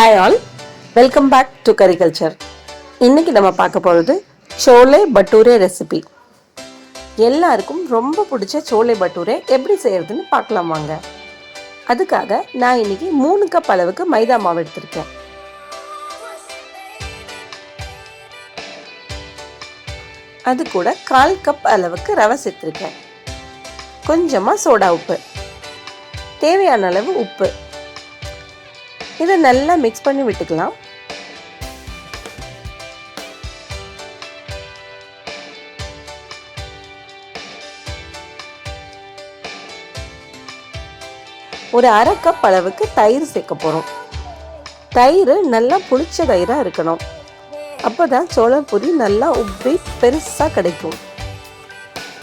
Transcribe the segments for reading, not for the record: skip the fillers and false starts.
Hi all, welcome back to கரிகல்ச்சர். இன்னைக்கு நம்ம பார்க்க போகிறது சோலே பட்டூரே ரெசிபி. எல்லாருக்கும் ரொம்ப பிடிச்ச சோலே பட்டூரே எப்படி செய்யறதுன்னு பார்க்கலாம் வாங்க. அதுக்காக நான் இன்னைக்கு 3 கப் அளவுக்கு மைதா மாவு எடுத்திருக்கேன். அது கூட 1/4 கப் அளவுக்கு ரவை சேர்த்துருக்கேன். கொஞ்சமாக சோடா உப்பு, தேவையான அளவு உப்பு. இதை நல்லா மிக்ஸ் பண்ணி விட்டுக்கலாம். ஒரு 1/2 கப் அளவுக்கு தயிர் சேர்க்க போகிறோம். தயிர் நல்லா புளிச்ச தயிராக இருக்கணும். அப்போ தான் சோளப்பொரி நல்லா உப்பி பெருசாக கிடைக்கும்.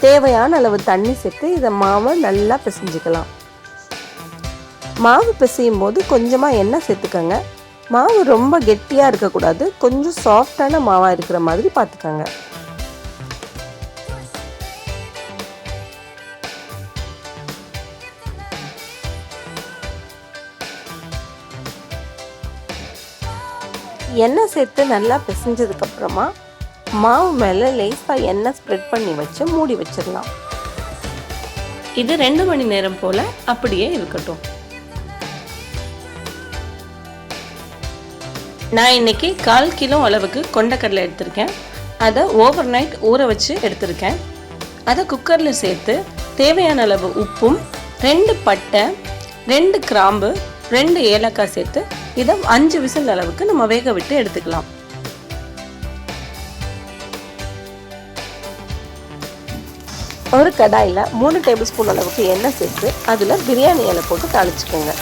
தேவையான அளவு தண்ணி சேர்த்து இதை மாவை நல்லா பிசைஞ்சிக்கலாம். மாவு பிசையும் போது கொஞ்சமாக எண்ணெய் சேர்த்துக்கோங்க. மாவு ரொம்ப கெட்டியாக இருக்கக்கூடாது, கொஞ்சம் சாஃப்டான மாவாக இருக்கிற மாதிரி பார்த்துக்கோங்க. எண்ணெய் சேர்த்து நல்லா பிசைஞ்சதுக்கப்புறமா மாவு மேலே லேசாக எண்ணெய் ஸ்ப்ரெட் பண்ணி வச்சு மூடி வச்சிடலாம். இது 2 மணி நேரம் போல் அப்படியே இருக்கட்டும். நான் இன்னைக்கு 1/4 கிலோ அளவுக்கு கொண்டக்கடலை எடுத்திருக்கேன். அதை ஓவர் நைட் ஊற வச்சு எடுத்திருக்கேன். அதை குக்கரில் சேர்த்து தேவையான அளவு உப்பும் 2 பட்டை, 2 கிராம்பு, 2 ஏலக்காய் சேர்த்து இதை 5 விசில் அளவுக்கு நம்ம வேக விட்டு எடுத்துக்கலாம். ஒரு கடாயில் 3 டேபிள் ஸ்பூன் அளவுக்கு எண்ணெய் சேர்த்து அதில் பிரியாணி இலை போட்டு தாளிச்சுக்கோங்க.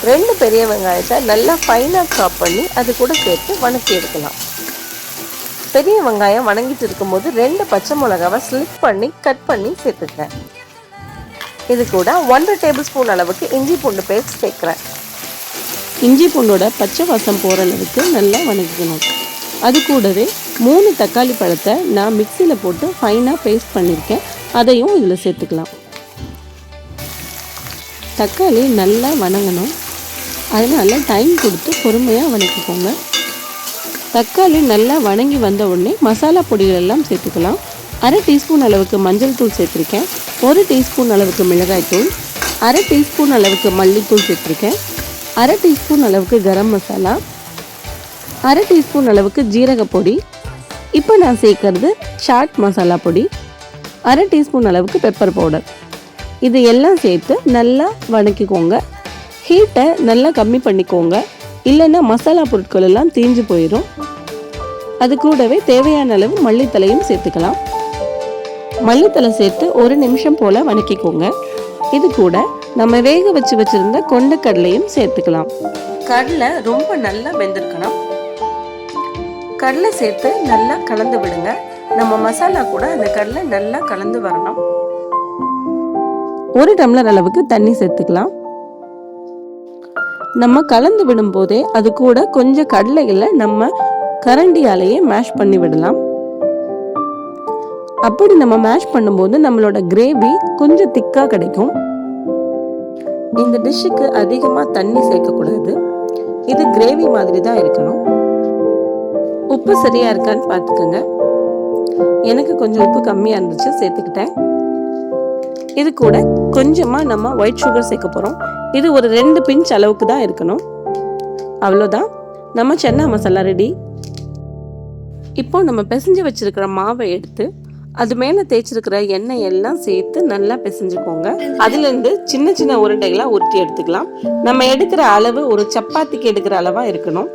2 பெரிய வெங்காயத்தை நல்லா ஃபைனாக சாப் பண்ணி அது கூட சேர்த்து வணக்கி எடுக்கலாம். பெரிய வெங்காயம் வணங்கிட்டு இருக்கும்போது 2 பச்சை மிளகாவை ஸ்லிப் பண்ணி கட் பண்ணி சேர்த்துக்கிறேன். இது கூட 1 டேபிள் ஸ்பூன் அளவுக்கு இஞ்சி பூண்டு பேஸ்ட் சேர்க்குறேன். இஞ்சி பூண்டோட பச்சை வாசம் போகிற அளவுக்கு நல்லா வணக்கிக்கணும். அது கூடவே 3 தக்காளி பழத்தை நான் மிக்சியில் போட்டு ஃபைனாக பேஸ்ட் பண்ணியிருக்கேன். அதையும் இதில் சேர்த்துக்கலாம். தக்காளி நல்லா வணங்கணும், அதனால் டைம் கொடுத்து பொறுமையாக வணக்கிக்கோங்க. தக்காளி நல்லா வணங்கி வந்த உடனே மசாலா பொடிகள் எல்லாம் சேர்த்துக்கலாம். 1/2 டீஸ்பூன் அளவுக்கு மஞ்சள் தூள் சேர்த்துருக்கேன். 1 டீஸ்பூன் அளவுக்கு மிளகாய் தூள், 1/2 டீஸ்பூன் அளவுக்கு மல்லித்தூள் சேர்த்துருக்கேன். 1/2 டீஸ்பூன் அளவுக்கு கரம் மசாலா, 1/2 டீஸ்பூன் அளவுக்கு ஜீரக பொடி. இப்போ நான் சேர்க்கறது சாட் மசாலா பொடி, 1/2 டீஸ்பூன் அளவுக்கு பெப்பர் பவுடர். இது எல்லாம் சேர்த்து நல்லா வணக்கிக்கோங்க. ஹீட்டை நல்லா கம்மி பண்ணிக்கோங்க, இல்லைன்னா மசாலா பொருட்கள் எல்லாம் தீஞ்சு போயிடும். அது கூடவே தேவையான அளவு மல்லித்தலையும் சேர்த்துக்கலாம். மல்லித்தலை சேர்த்து 1 நிமிஷம் போல் வணக்கிக்கோங்க. இது கூட நம்ம வேக வச்சிருந்த கொண்டக்கடலையும் சேர்த்துக்கலாம். கடலை ரொம்ப நல்லா வெந்திருக்கணும். கடலை சேர்த்து நல்லா கலந்து விடுங்க. நம்ம மசாலா கூட அந்த கடலை நல்லா கலந்து வரணும். 1 டம்ளர் அளவுக்கு தண்ணி சேர்த்துக்கலாம். நம்ம கலந்து விடும் போதே அது கூட கொஞ்சம் கடலைகளை நம்ம கரண்டியாலேயே மேஷ் பண்ணி விடலாம். அப்படி நம்ம மேஷ் பண்ணும்போது நம்மளோட கிரேவி கொஞ்சம் திக்கா கிடைக்கும். இந்த டிஷ்ஷுக்கு அதிகமா தண்ணி சேர்க்கக்கூடாது, இது கிரேவி மாதிரி தான் இருக்கணும். உப்பு சரியா இருக்கான்னு பார்த்துக்கோங்க. எனக்கு கொஞ்சம் உப்பு கம்மியாக இருந்துச்சு, சேர்த்துக்கிட்டேன். இது கூட கொஞ்சமாக நம்ம ஒயிட் சுகர் சேர்க்க போகிறோம். இது ஒரு 2 பிஞ்ச் அளவுக்கு தான் இருக்கணும். அவ்வளோதான், நம்ம சன்னா மசாலா ரெடி. இப்போ நம்ம பிசைஞ்சு வச்சிருக்கிற மாவை எடுத்து அது மேலே தேய்ச்சிருக்கிற எண்ணெய் எல்லாம் சேர்த்து நல்லா பிசைஞ்சுக்கோங்க. அதுலேருந்து சின்ன சின்ன உருண்டைகளாக உருட்டி எடுத்துக்கலாம். நம்ம எடுக்கிற அளவு ஒரு சப்பாத்திக்கு எடுக்கிற அளவாக இருக்கணும்.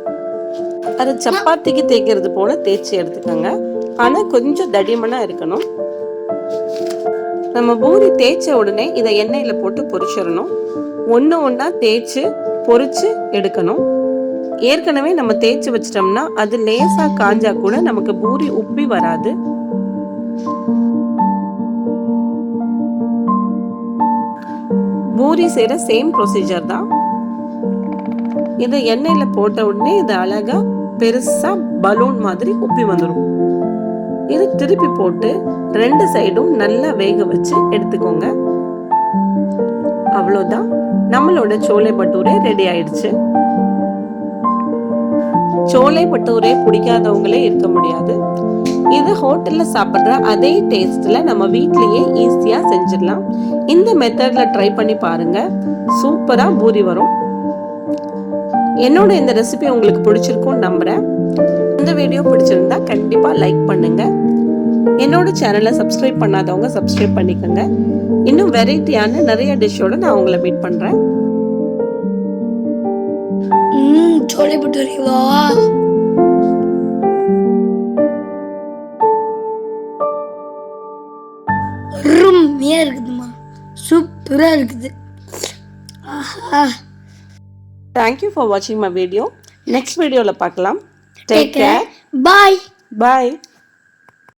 அது சப்பாத்திக்கு தேய்க்கிறது போல தேய்ச்சி எடுத்துக்கோங்க, ஆனால் கொஞ்சம் தடிமனாக இருக்கணும். நம்ம பூரி தேய்ச்ச உடனே இதை எண்ணெயில் போட்டு பொரிச்சிடணும். ஒன்று ஒன்றா தேய்ச்சி பொரிச்சு எடுக்கணும். ஏற்கனவே நம்ம தேய்ச்சி வச்சிட்டோம்னா அது லேசாக காஞ்சா கூட நமக்கு பூரி உப்பி வராது. பூரி செய்கிற சேம் ப்ரொசீஜர் தான். இதை எண்ணெயில் போட்ட உடனே இது அழகா பெருசா பலூன் மாதிரி உப்பி வந்துடும். இது திருப்பி போட்டு 2 சைடும் நல்லா வேக வச்சு எடுத்துக்கோங்க. அவ்வளோதான், நம்மளோட சோலே பட்டூரே ரெடி ஆயிடுச்சு. சோலை பட்டூரே பிடிக்காதவங்களே இருக்க முடியாது. இது ஹோட்டலில் சாப்பிட்ற அதே டேஸ்ட்டில் நம்ம வீட்லேயே ஈஸியாக செஞ்சிடலாம். இந்த மெத்தடில் ட்ரை பண்ணி பாருங்கள், சூப்பராக பூரி வரும். என்னோட இந்த ரெசிபி உங்களுக்கு பிடிச்சிருக்கும்னு நம்புகிறேன். இந்த வீடியோ பிடிச்சிருந்தா கண்டிப்பாக லைக் பண்ணுங்கள். என்னோட சேனலை சப்ஸ்கிரைப் பண்ணாதவங்க சப்ஸ்கிரைப் பண்ணிக்கோங்க. இன்னும் வெரைட்டியான நிறைய டிஷ்ஷோட நான் உங்களை மீட் பண்ணுறேன். சோலை பட்டூரி வா அருமையா இருக்குதுமா, சூப்பரா இருக்குது. தேங்க்யூ ஃபார் வாட்சிங் மை வீடியோ. நெக்ஸ்ட் வீடியோவில் பார்க்கலாம். Take care. பாய். பாய்.